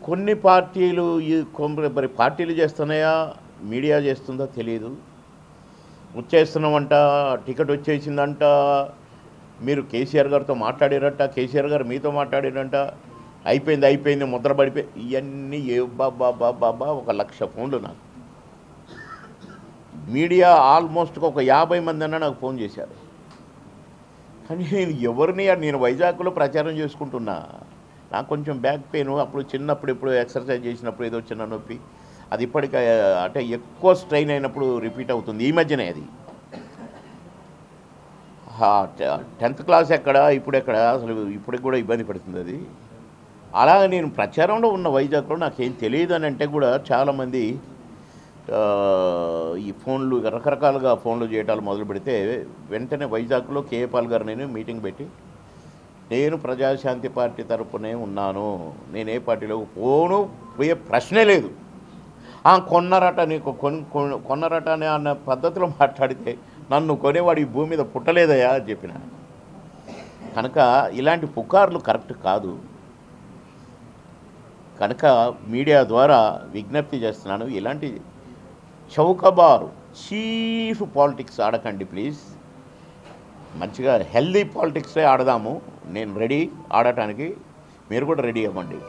కొన్ని పార్టీలు మరి పార్టీలు చేస్తున్నాయా, మీడియా చేస్తుందో తెలియదు. వచ్చేస్తున్నామంట, టికెట్ వచ్చేసిందంట, మీరు కేసీఆర్ గారితో మాట్లాడారంట, కేసీఆర్ గారు మీతో మాట్లాడారంట, అయిపోయింది ముద్ర పడిపోయి ఇవన్నీ ఏ బాబా బాబా 1,00,000 ఫోన్లు నాకు. మీడియా ఆల్మోస్ట్ ఒక 50 మంది అన్నా నాకు ఫోన్ చేశారు. కానీ నేను వైజాగ్లో ప్రచారం చేసుకుంటున్నా. నాకు కొంచెం బ్యాక్ పెయిన్, అప్పుడు చిన్నప్పుడు ఇప్పుడు ఎక్సర్సైజ్ చేసినప్పుడు ఏదో చిన్న నొప్పి, అది ఇప్పటికీ అంటే ఎక్కువ స్ట్రెయిన్ అయినప్పుడు రిపీట్ అవుతుంది. ఈ మధ్యనే అది 10th క్లాస్ ఎక్కడ, ఇప్పుడెక్కడ, అసలు ఇప్పటికి కూడా ఇబ్బంది పడుతుంది అది. అలా నేను ప్రచారంలో ఉన్న వైజాగ్లో నాకేం తెలియదు అని అంటే కూడా చాలామంది ఈ ఫోన్లు రకరకాలుగా ఫోన్లు చేయటాలు మొదలు పెడితే వెంటనే వైజాగ్లో కేఏ పాల్ గారు నేను మీటింగ్ పెట్టి, నేను ప్రజాశాంతి పార్టీ తరపునే ఉన్నాను, నేను ఏ పార్టీలో ఫోను పోయే ప్రశ్నే లేదు, కొన్నారట నీకు కొన్నారట అన్న పద్ధతిలో మాట్లాడితే నన్ను కొనేవాడు ఈ భూమి మీద పుట్టలేదయా అని చెప్పిన. కనుక ఇలాంటి పుకార్లు కరెక్ట్ కాదు. కనుక మీడియా ద్వారా విజ్ఞప్తి చేస్తున్నాను, ఇలాంటి చౌకబారు చీఫ్ పాలిటిక్స్ ఆడకండి ప్లీజ్. మంచిగా హెల్దీ పాలిటిక్సే ఆడదాము. నేను రెడీ ఆడటానికి, మీరు కూడా రెడీ అవ్వండి.